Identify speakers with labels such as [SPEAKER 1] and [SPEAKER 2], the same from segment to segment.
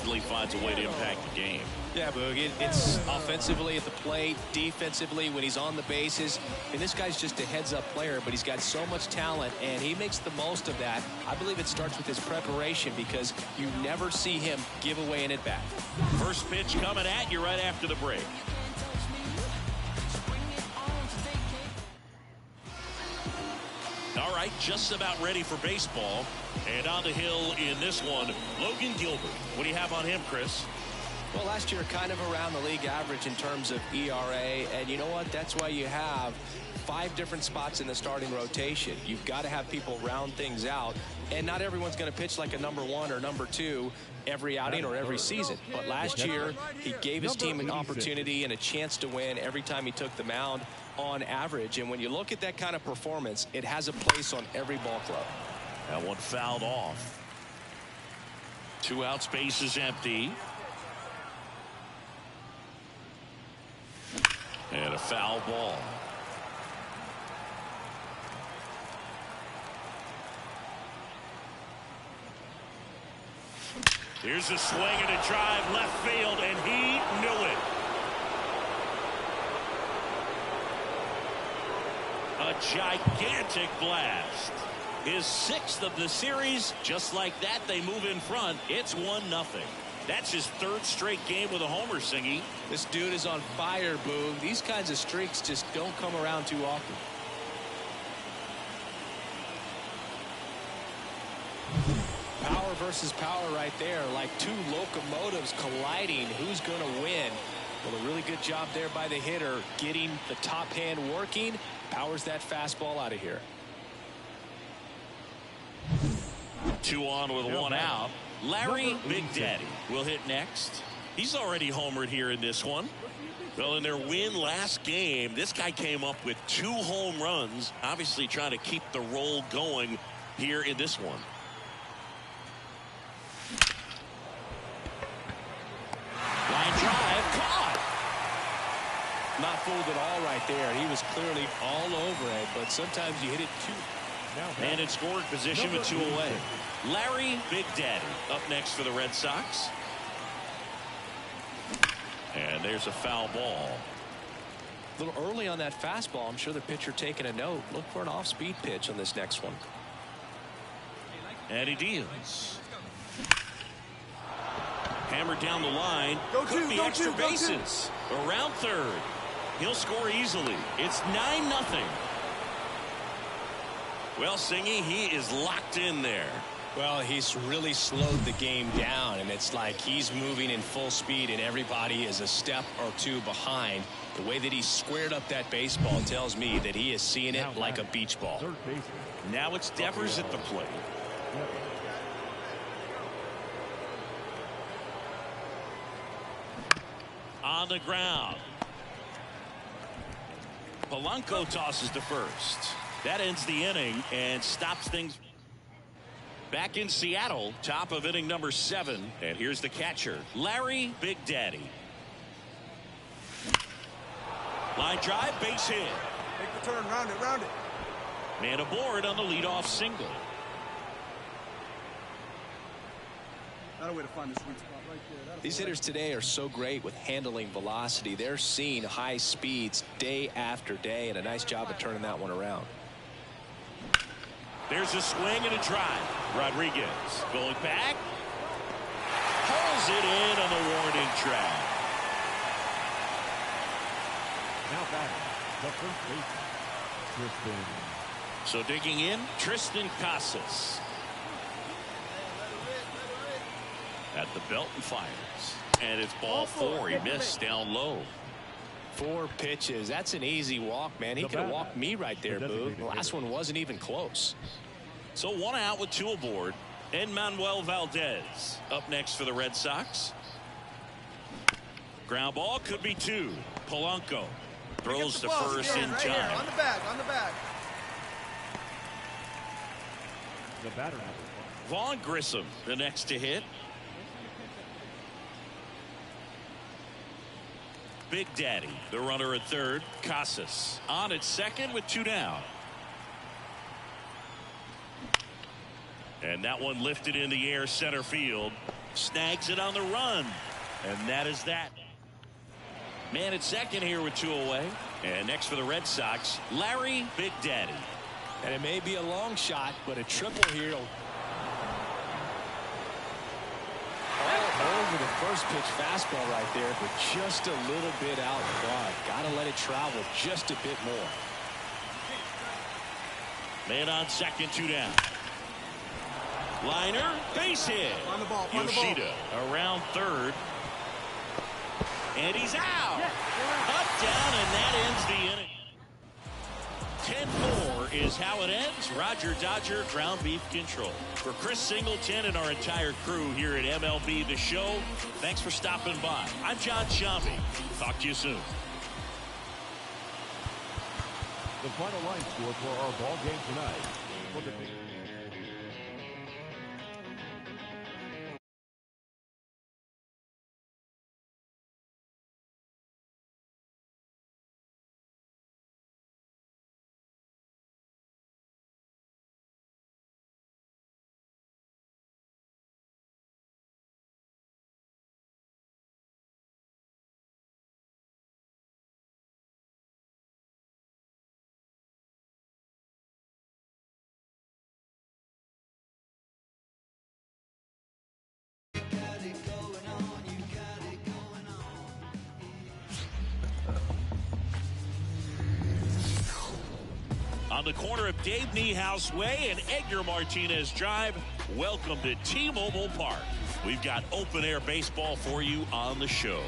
[SPEAKER 1] consistently finds a way to impact the game.
[SPEAKER 2] Yeah, Boog, it's offensively at the plate, defensively when he's on the bases. And this guy's just a heads-up player, but he's got so much talent, and he makes the most of that. I believe it starts with his preparation because you never see him give away an at-bat.
[SPEAKER 1] First pitch coming at you right after the break. All right, just about ready for baseball. And on the hill in this one, Logan Gilbert. What do you have on him, Chris?
[SPEAKER 2] Well, last year kind of around the league average in terms of ERA. And you know what? That's why you have 5 different spots in the starting rotation. You've got to have people round things out. And not everyone's going to pitch like a number 1 or number 2 every outing or every season. But last year, he gave his team an opportunity and a chance to win every time he took the mound on average. And when you look at that kind of performance, it has a place on every ball club.
[SPEAKER 1] That one fouled off. 2 outs, base is empty. And a foul ball. Here's a swing and a drive left field, and he knew it. A gigantic blast. His 6th of the series. Just like that, they move in front. It's 1-0. That's his 3rd straight game with a homer, Singy.
[SPEAKER 2] This dude is on fire, Boog. These kinds of streaks just don't come around too often. Power versus power right there, like 2 locomotives colliding. Who's going to win? Well, a really good job there by the hitter, getting the top hand working. Powers that fastball out of here.
[SPEAKER 1] 2 on with 1 out. Larry Big Daddy will hit next. He's already homered here in this one. Well, in their win last game, this guy came up with 2 home runs, obviously trying to keep the roll going here in this one. Line drive, caught.
[SPEAKER 2] Not fooled at all right there. He was clearly all over it, but sometimes you hit it too.
[SPEAKER 1] And in scoring position with 2 away. Larry Big Daddy up next for the Red Sox. And there's a foul ball.
[SPEAKER 2] A little early on that fastball. I'm sure the pitcher taking a note. Look for an off-speed pitch on this next one.
[SPEAKER 1] And he deals. Hammered down the line. Could be extra bases. Around third. He'll score easily. It's 9-0. Well, Singy, he is locked in there.
[SPEAKER 2] Well, he's really slowed the game down, and it's like he's moving in full speed, and everybody is a step or 2 behind. The way that he squared up that baseball tells me that he is seeing it like a beach ball.
[SPEAKER 1] Now it's Devers at the plate. On the ground. Polanco tosses to first. That ends the inning and stops things. Back in Seattle, top of inning number 7. And here's the catcher, Larry Big Daddy. Line drive, base hit.
[SPEAKER 3] Take the turn, round it, round it.
[SPEAKER 1] Man aboard on the leadoff single.
[SPEAKER 3] Not a way to find the sweet spot right there.
[SPEAKER 2] These hitters today are so great with handling velocity. They're seeing high speeds day after day, and a nice job of turning that one around.
[SPEAKER 1] There's a swing and a drive. Rodriguez going back. Pulls it in on the warning track.
[SPEAKER 4] Now batting, the first baseman, Tristan.
[SPEAKER 1] So digging in, Tristan Casas. At the belt and fires. And it's ball 4. He missed down low.
[SPEAKER 2] 4 pitches. That's an easy walk, man. He could have walked me right there, Boo. The last one wasn't even close.
[SPEAKER 1] So 1 out with 2 aboard. And Manuel Valdez up next for the Red Sox. Ground ball could be 2. Polanco throws to first in
[SPEAKER 3] right
[SPEAKER 1] time.
[SPEAKER 3] Here, on the back, on the back.
[SPEAKER 4] The batter.
[SPEAKER 1] Vaughn Grissom the next to hit. Big Daddy, the runner at third. Casas on at second with 2 down. And that one lifted in the air center field. Snags it on the run. And that is that. Man at second here with 2 away. And next for the Red Sox, Larry Big Daddy.
[SPEAKER 2] And it may be a long shot, but a triple here. All over the first pitch fastball right there, but just a little bit out front. Got to let it travel just a bit more.
[SPEAKER 1] Man on second, 2 down. Liner, base hit.
[SPEAKER 3] On the ball.
[SPEAKER 1] Yoshida around third. And he's out. Up, down, and that ends the inning. 10-4 is how it ends. Roger Dodger, ground beef control. For Chris Singleton and our entire crew here at MLB The Show, thanks for stopping by. I'm John Shambi. Talk to you soon.
[SPEAKER 4] The final line score for our ball game tonight. For the
[SPEAKER 1] on the corner of Dave Niehaus Way and Edgar Martinez Drive, welcome to T-Mobile Park. We've got open-air baseball for you on the show.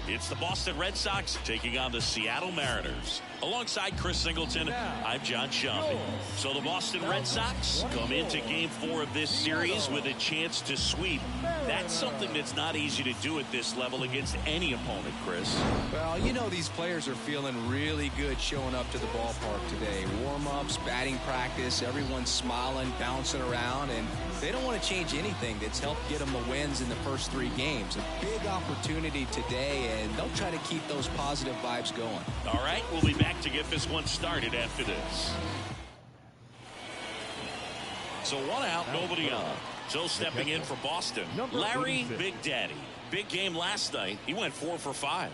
[SPEAKER 1] It's the Boston Red Sox taking on the Seattle Mariners. Alongside Chris Singleton, I'm John Shambi. So the Boston Red Sox come into Game 4 of this series with a chance to sweep. That's something that's not easy to do at this level against any opponent, Chris.
[SPEAKER 2] Well, you know these players are feeling really good showing up to the ballpark today. Warm-ups, batting practice, everyone's smiling, bouncing around, and they don't want to change anything that's helped get them the wins in the first 3 games. A big opportunity today, and they'll try to keep those positive vibes going.
[SPEAKER 1] All right, we'll be back to get this one started after this. So 1 out, nobody on. So stepping in for Boston, Larry Big Daddy. Big game last night. He went 4 for 5.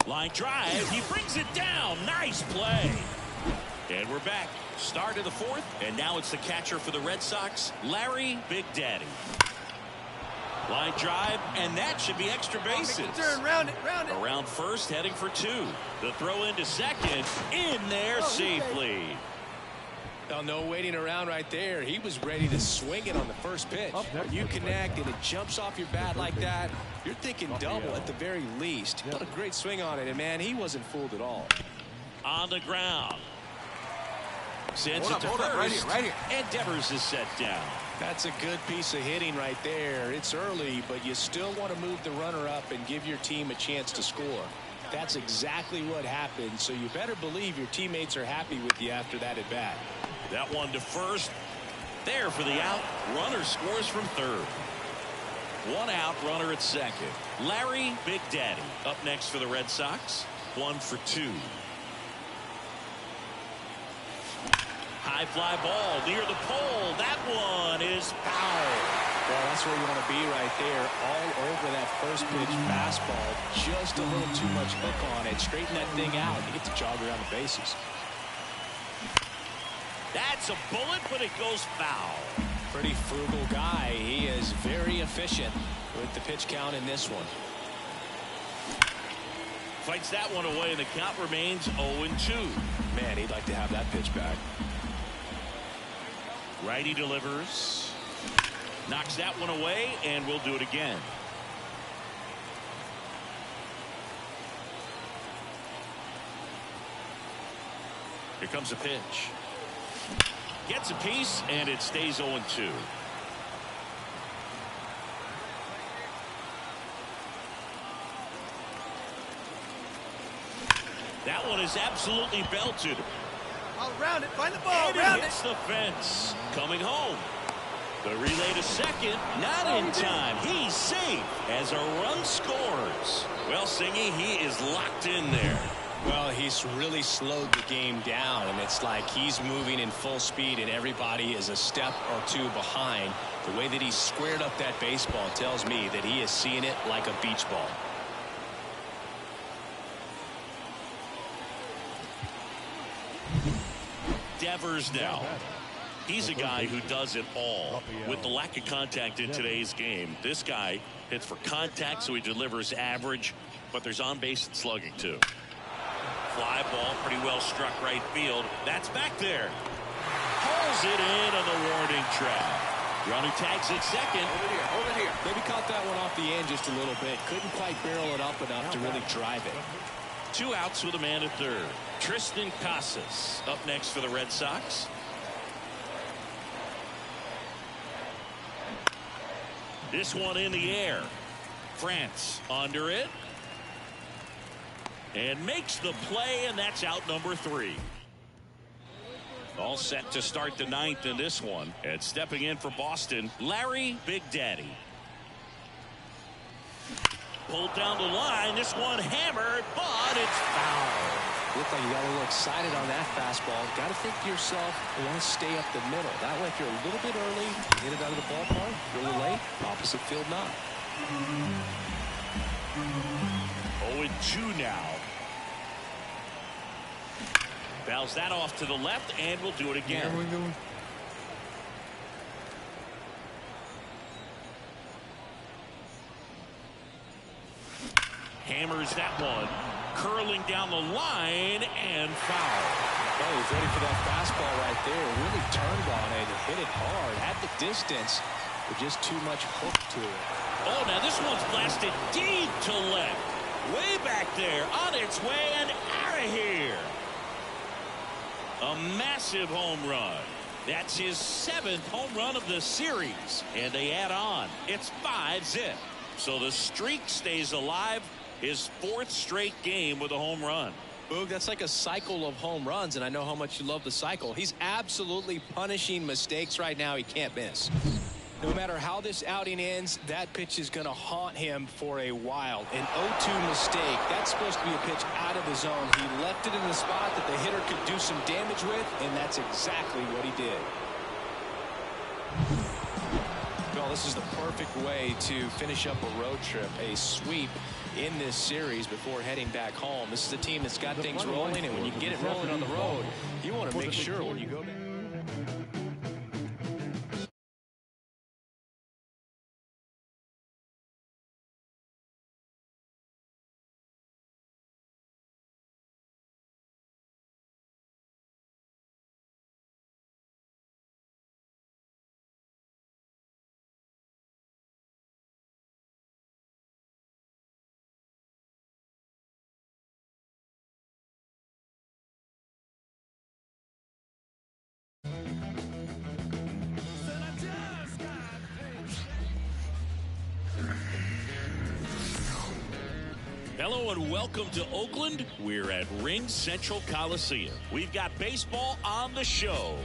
[SPEAKER 1] Line drive. He brings it down. Nice play. And we're back. Start of the 4th. And now it's the catcher for the Red Sox, Larry Big Daddy. Line drive, and that should be extra bases.
[SPEAKER 3] Round it.
[SPEAKER 1] Around first, heading for 2. The throw into second, in there safely.
[SPEAKER 2] Oh, no waiting around right there. He was ready to swing it on the first pitch. You connect, and it jumps off your bat like that. You're thinking double at the very least. What a great swing on it, and man, he wasn't fooled at all.
[SPEAKER 1] On the ground. Sends it to first.
[SPEAKER 3] Right here.
[SPEAKER 1] And Devers is set down.
[SPEAKER 2] That's a good piece of hitting right there. It's early, but you still want to move the runner up and give your team a chance to score. That's exactly what happened, so you better believe your teammates are happy with you after that at bat.
[SPEAKER 1] That one to first. There for the out. Runner scores from third. 1 out, runner at second. Larry Big Daddy up next for the Red Sox. 1 for 2. High fly ball near the pole. That one is foul.
[SPEAKER 2] Well, that's where you want to be right there. All over that first pitch fastball. Just a little too much hook on it. Straighten that thing out and get the jog around the bases.
[SPEAKER 1] That's a bullet, but it goes foul.
[SPEAKER 2] Pretty frugal guy. He is very efficient with the pitch count in this one.
[SPEAKER 1] Fights that one away, and the count remains 0-2.
[SPEAKER 2] Man, he'd like to have that pitch back.
[SPEAKER 1] Righty delivers. Knocks that one away, and we'll do it again. Here comes a pitch. Gets a piece, and it stays 0-2. That one is absolutely belted.
[SPEAKER 3] All around it. Find the ball.
[SPEAKER 1] And it hits the fence. Coming home. The relay to second. Not in time. He's safe as a run scores. Well, Singy, he is locked in there.
[SPEAKER 2] Well, he's really slowed the game down, and it's like he's moving in full speed and everybody is a step or two behind. The way that he squared up that baseball tells me that he is seeing it like a beach ball.
[SPEAKER 1] Devers now. He's a guy who does it all. With the lack of contact in today's game, this guy hits for contact, so he delivers average, but there's on-base and slugging too. Fly ball, pretty well struck right field. That's back there. Pulls it in on the warning track. Runner tags at second.
[SPEAKER 3] Over here.
[SPEAKER 2] Maybe caught that one off the end just a little bit. Couldn't quite barrel it up enough to really drive it.
[SPEAKER 1] 2 outs with a man at third. Tristan Casas up next for the Red Sox. This one in the air. France under it. And makes the play, and that's out number 3. All set to start the 9th in this one. And stepping in for Boston, Larry Big Daddy. Pulled down the line. This one hammered, but it's foul.
[SPEAKER 2] Looked like you got a little excited on that fastball. Got to think to yourself, you want to stay up the middle. That way, if you're a little bit early, hit it out of the ballpark. If you're a little late, opposite field not.
[SPEAKER 1] 0-2 now. Fouls that off to the left, and we'll do it again. Hammers that one. Curling down the line, and foul.
[SPEAKER 2] Oh, he's ready for that fastball right there. Really turned on it and hit it hard. Had the distance, but just too much hook to it.
[SPEAKER 1] Oh, now this one's blasted deep to left. Way back there, on its way and out of here. A massive home run. That's his 7th home run of the series. And they add on. It's 5-zip. So the streak stays alive. His 4th straight game with a home run.
[SPEAKER 2] Boog, that's like a cycle of home runs, and I know how much you love the cycle. He's absolutely punishing mistakes right now he can't miss. No matter how this outing ends, that pitch is going to haunt him for a while. An 0-2 mistake. That's supposed to be a pitch out of the zone. He left it in the spot that the hitter could do some damage with, and that's exactly what he did. Well, this is the perfect way to finish up a road trip, a sweep in this series before heading back home. This is a team that's got things rolling, and when you get it rolling on the road, you want to make sure when you go back.
[SPEAKER 1] Hello and welcome to Oakland. We're at Ring Central Coliseum. We've got baseball on the show.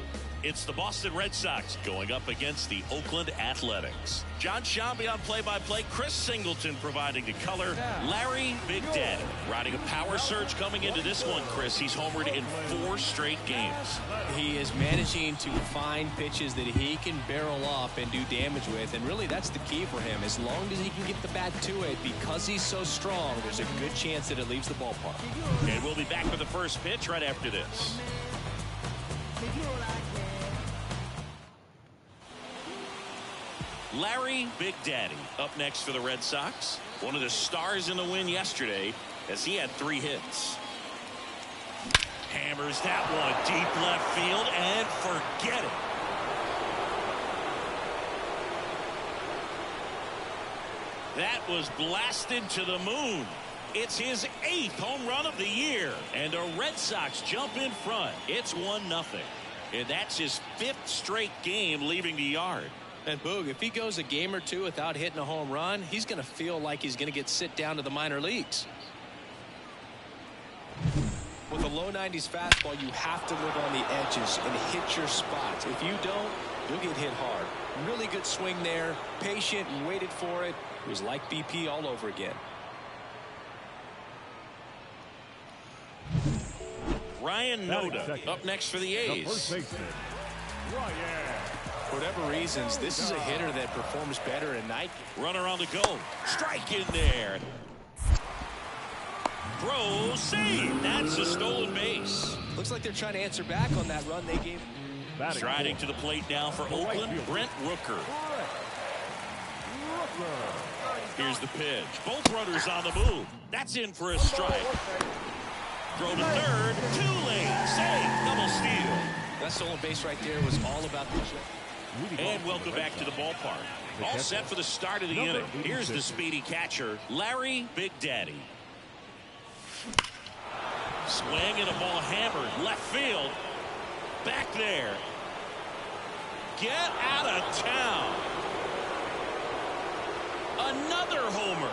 [SPEAKER 1] It's the Boston Red Sox going up against the Oakland Athletics. John Shambi on play-by-play. Chris Singleton providing the color. Larry Big Daddy riding a power surge coming into this one, Chris. He's homered in 4 straight games.
[SPEAKER 2] He is managing to find pitches that he can barrel up and do damage with, and really that's the key for him. As long as he can get the bat to it, because he's so strong, there's a good chance that it leaves the ballpark.
[SPEAKER 1] And we'll be back for the first pitch right after this. Larry Big Daddy up next for the Red Sox. One of the stars in the win yesterday as he had 3 hits. Hammers that one deep left field and forget it. That was blasted to the moon. It's his 8th home run of the year. And the Red Sox jump in front. It's 1-0. And that's his 5th straight game leaving the yard.
[SPEAKER 2] And Boog, if he goes a game or 2 without hitting a home run, he's going to feel like he's going to get sit down to the minor leagues. With a low 90s fastball, you have to live on the edges and hit your spots. If you don't, you'll get hit hard. Really good swing there. Patient and waited for it. It was like BP all over again.
[SPEAKER 1] Ryan Noda up next for the
[SPEAKER 4] The
[SPEAKER 1] A's.
[SPEAKER 4] first baseman, Ryan.
[SPEAKER 2] For whatever reasons, this is a hitter that performs better at night.
[SPEAKER 1] Runner on the go. Strike in there. Throw, save. That's a stolen base.
[SPEAKER 2] Looks like they're trying to answer back on that run they gave.
[SPEAKER 1] Striding to the plate now for Oakland, Brent Rooker. Here's the pitch. Both runners on the move. That's in for a strike. Throw to third. Too late. Save. Double steal.
[SPEAKER 2] That stolen base right there was all about the check.
[SPEAKER 1] And welcome back to the ballpark. All set for the start of the inning. Here's the speedy catcher, Larry Big Daddy. Swing and a ball hammered. Left field. Back there. Get out of town. Another homer.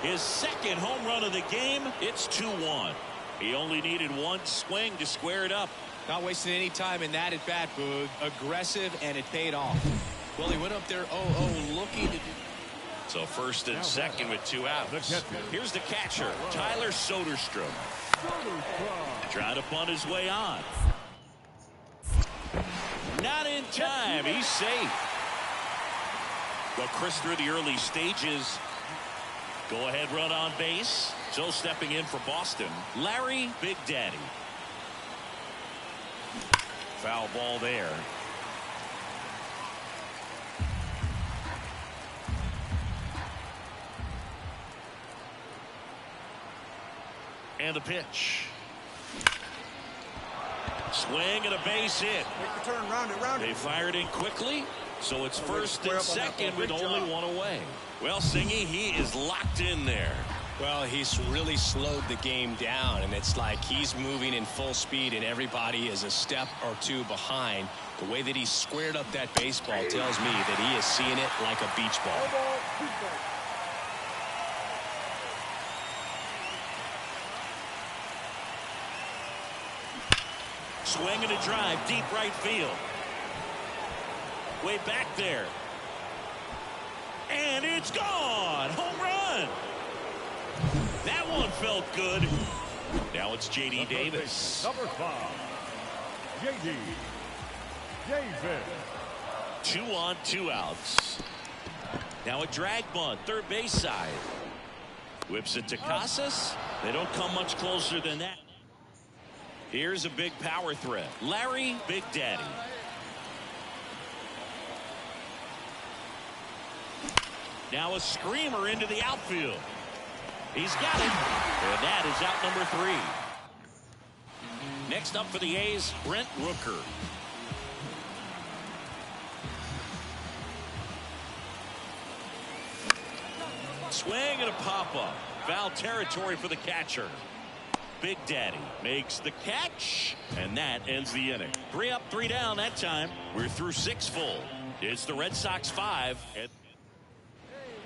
[SPEAKER 1] His second home run of the game. It's 2-1. He only needed one swing to square it up.
[SPEAKER 2] Not wasting any time in that at bat, Boog. Aggressive, and it paid off. Well, he went up there 0-0 looking to do.
[SPEAKER 1] So first and second with 2 outs. Here's the catcher, Tyler Soderstrom. Trying to bunt his way on. Not in time. He's safe. Well, Chris, through the early stages. Go ahead run on base. So stepping in for Boston, Larry Big Daddy. Foul ball there. And the pitch. Swing and a base hit.
[SPEAKER 3] Make the turn, round it.
[SPEAKER 1] They fired in quickly, so it's first and second with only one away. Well, Singy, he is locked in there.
[SPEAKER 2] Well, he's really slowed the game down, and it's like he's moving in full speed, and everybody is a step or two behind. The way that he squared up that baseball tells me that he is seeing it like a beach ball.
[SPEAKER 1] Swing and a drive, deep right field. Way back there. And it's gone. Home run. That one felt good. Now it's J.D. Davis.
[SPEAKER 4] Number 5, J.D. Davis.
[SPEAKER 1] 2 on, 2 outs. Now a drag bunt, third base side. Whips it to Casas. They don't come much closer than that. Here's a big power threat. Larry Big Daddy. Now a screamer into the outfield. He's got it. And that is out number 3. Next up for the A's, Brent Rooker. Swing and a pop-up. Foul territory for the catcher. Big Daddy makes the catch, and that ends the inning. 3 up, 3 down that time. We're through 6 full. It's the Red Sox 5.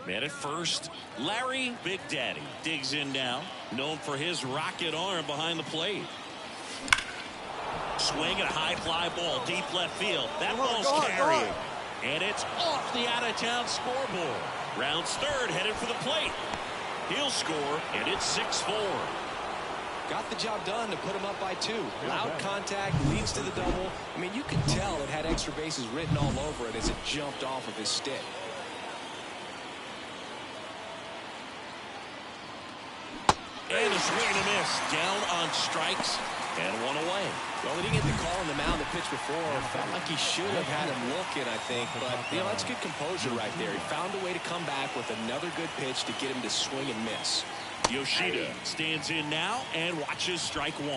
[SPEAKER 1] Man at first, Larry Big Daddy digs in now, known for his rocket arm behind the plate. Swing and a high fly ball, deep left field. That ball's carrying, and it's off the out-of-town scoreboard. Rounds third, headed for the plate. He'll score, and it's 6-4.
[SPEAKER 2] Got the job done to put him up by 2. Loud contact, leads to the double. I mean, you could tell it had extra bases written all over it as it jumped off of his stick.
[SPEAKER 1] And a swing and a miss. Down on strikes and 1 away.
[SPEAKER 2] Well, he didn't get the call on the mound the pitch before. Felt like he should have had him looking, I think. But, you know, that's good composure right there. He found a way to come back with another good pitch to get him to swing and miss.
[SPEAKER 1] Yoshida stands in now and watches strike 1.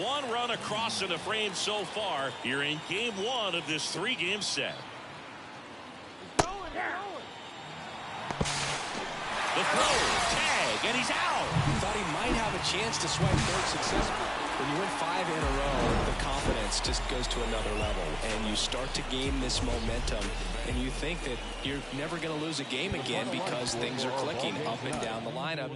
[SPEAKER 1] 1 run across in the frame so far here in game 1 of this 3-game set. The throw, tag, and he's out.
[SPEAKER 2] Thought he might have a chance to swipe third successfully. When you win 5 in a row, the confidence just goes to another level, and you start to gain this momentum, and you think that you're never going to lose a game again because things are clicking up and down the lineup.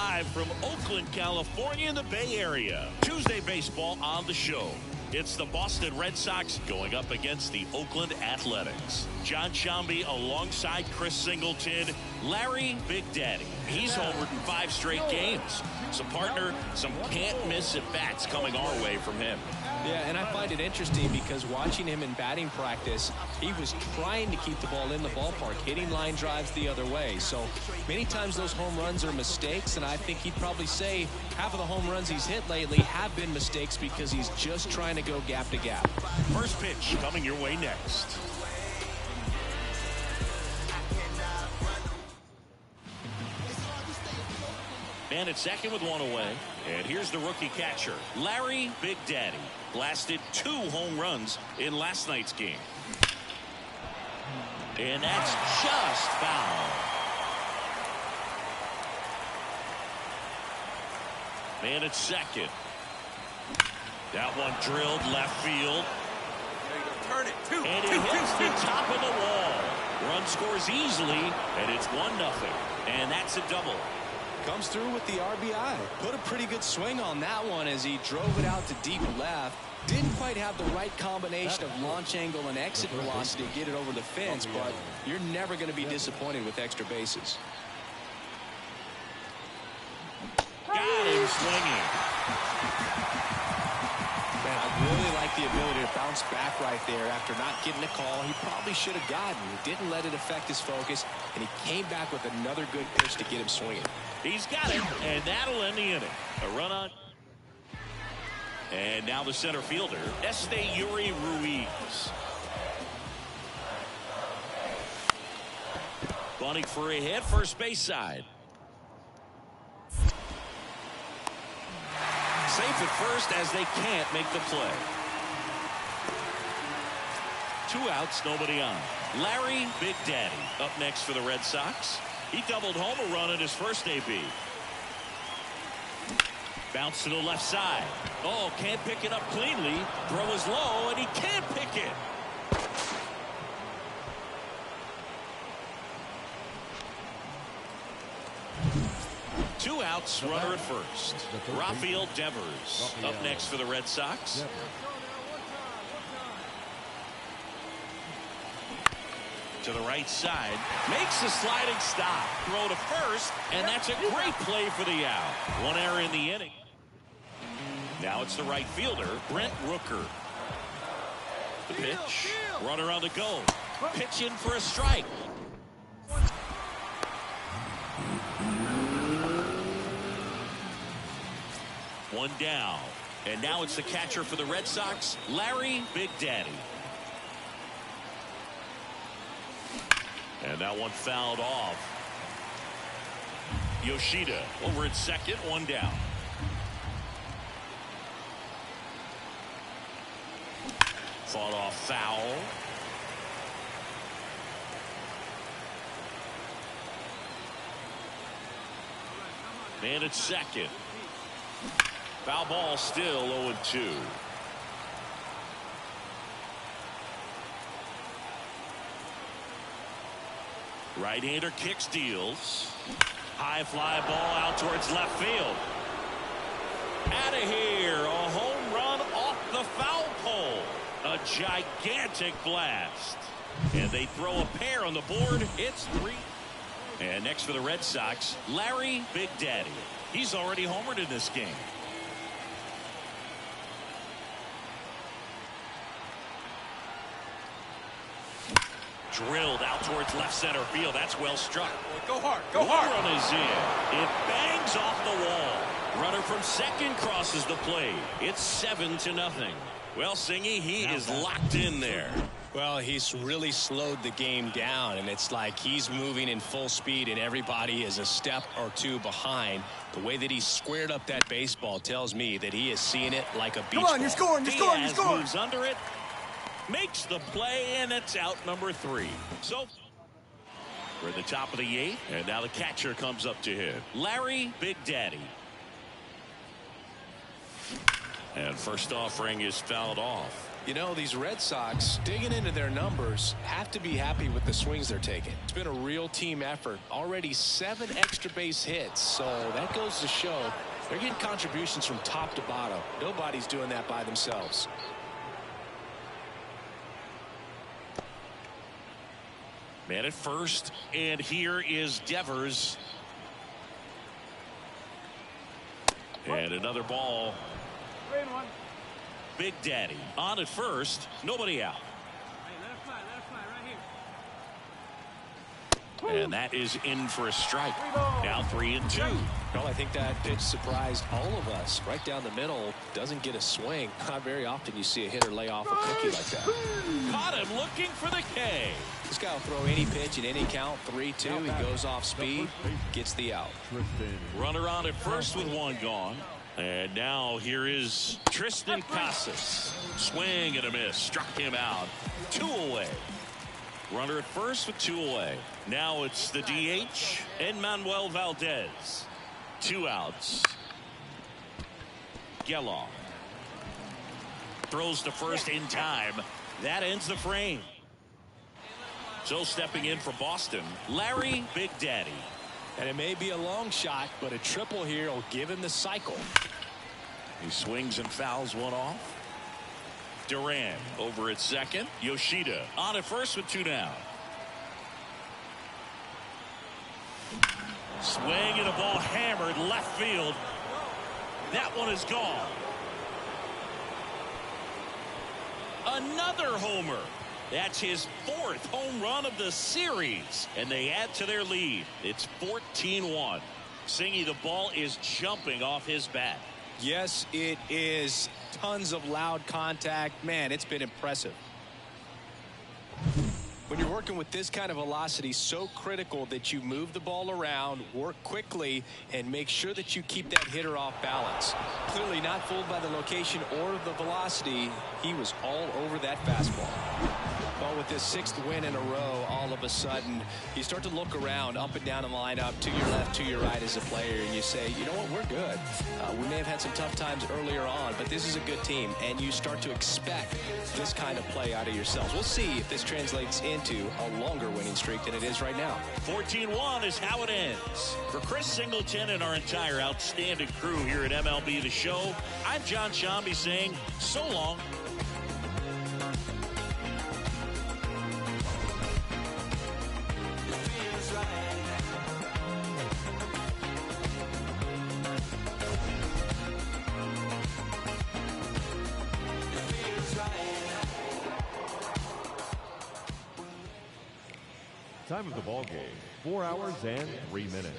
[SPEAKER 1] live from Oakland, California in the Bay Area. Tuesday baseball on the show. It's the Boston Red Sox going up against the Oakland Athletics. John Sciambi alongside Chris Singleton. Larry Big Daddy. He's homered in 5 straight games. So, partner, some can't-miss at-bats coming our way from him.
[SPEAKER 2] Yeah, and I find it interesting because watching him in batting practice, he was trying to keep the ball in the ballpark, hitting line drives the other way. So many times those home runs are mistakes, and I think he'd probably say half of the home runs he's hit lately have been mistakes because he's just trying to go gap to gap.
[SPEAKER 1] First pitch coming your way next. Man at second with 1 away. And here's the rookie catcher, Larry Big Daddy. Blasted 2 home runs in last night's game. And that's just foul. Man at second. That one drilled left field.
[SPEAKER 3] Turn it.
[SPEAKER 1] And it hits the top of the wall. Run scores easily, and it's 1-0. And that's a double.
[SPEAKER 2] Comes through with the RBI. Put a pretty good swing on that one as he drove it out to deep left. Didn't quite have the right combination of launch angle and exit velocity to get it over the fence, but you're never going to be disappointed with extra bases.
[SPEAKER 1] Got him swinging.
[SPEAKER 2] Man, I really like the ability to bounce back right there after not getting a call he probably should have gotten. He didn't let it affect his focus, and he came back with another good pitch to get him swinging.
[SPEAKER 1] He's got it, and that'll end the inning. A run on. And now the center fielder, Yuri Ruiz. Bunting for a hit, first base side. Safe at first as they can't make the play. 2 outs, nobody on. Larry Big Daddy up next for the Red Sox. He doubled home a run in his first AB. Bounce to the left side. Oh, can't pick it up cleanly. Throw is low, and he can't pick it. Two outs, runner at first. Rafael Devers up next for the Red Sox. To the right side, makes the sliding stop. Throw to first, and that's a great play for the out. 1 error in the inning. Now it's the right fielder, Brent Rooker. The pitch, runner on the go. Pitch in for a strike. One down, and now it's the catcher for the Red Sox, Larry Big Daddy. And that one fouled off. Yoshida over at second, 1 down. Fought off foul. Man at second. Foul ball, still 0-2. Right-hander kicks, deals. High fly ball out towards left field. Out of here, a home run off the foul pole. A gigantic blast. And they throw a pair on the board. It's 3. And next for the Red Sox, Larry Big Daddy. He's already homered in this game. Drilled out towards left center field. That's well struck.
[SPEAKER 3] Go hard. Go hard.
[SPEAKER 1] Run is in. It bangs off the wall. Runner from second crosses the plate. It's 7-0. Well, Singy, he is locked in there.
[SPEAKER 2] Well, he's really slowed the game down, and it's like he's moving in full speed, and everybody is a step or 2 behind. The way that he squared up that baseball tells me that he is seeing it like a beach ball.
[SPEAKER 3] Come on, you're scoring. You're scoring. You're scoring.
[SPEAKER 1] Moves under it. Makes the play, and it's out number 3. So we're at the top of the 8th, and now the catcher comes up to hit. Larry Big Daddy. And first offering is fouled off.
[SPEAKER 2] You know, these Red Sox, digging into their numbers, have to be happy with the swings they're taking. It's been a real team effort. Already 7 extra base hits, so that goes to show they're getting contributions from top to bottom. Nobody's doing that by themselves.
[SPEAKER 1] Man at first, and here is Devers. And another ball. Big Daddy on at first, nobody out. And that is in for a strike. Now 3-2.
[SPEAKER 2] Well, I think that pitch surprised all of us. Right down the middle, doesn't get a swing. Not very often you see a hitter lay off a cookie like that.
[SPEAKER 1] Caught him looking for the K.
[SPEAKER 2] This guy will throw any pitch in any count. 3-2. He goes off speed, gets the out.
[SPEAKER 1] Runner on at first with 1 gone. And now here is Tristan Casas. Swing and a miss. Struck him out. 2 away. Runner at first with 2 away. Now it's the DH and Manuel Valdez. 2 outs. Geloff throws to first in time. That ends the frame. So stepping in for Boston, Larry Big Daddy.
[SPEAKER 2] And it may be a long shot, but a triple here will give him the cycle.
[SPEAKER 1] He swings and fouls one off. Duran over at second. Yoshida on at first with 2 down. Swing and a ball hammered left field. That one is gone. Another homer. That's his 4th home run of the series. And they add to their lead. It's 14-1. Singy, the ball is jumping off his bat.
[SPEAKER 2] Yes, it is. Tons of loud contact. Man, it's been impressive. When you're working with this kind of velocity, so critical that you move the ball around, work quickly, and make sure that you keep that hitter off balance. Clearly not fooled by the location or the velocity. He was all over that fastball. Well, with this 6th win in a row, all of a sudden, you start to look around up and down the lineup, to your left, to your right as a player, and you say, you know what, we're good. We may have had some tough times earlier on, but this is a good team, and you start to expect this kind of play out of yourselves. We'll see if this translates into a longer winning streak than it is right now.
[SPEAKER 1] 14-1 is how it ends. For Chris Singleton and our entire outstanding crew here at MLB The Show, I'm John Shambi saying so long.
[SPEAKER 4] Time of the ball game, 4 hours and 3 minutes.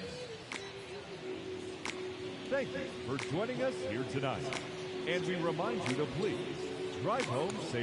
[SPEAKER 4] Thank you for joining us here tonight. And we remind you to please drive home safe.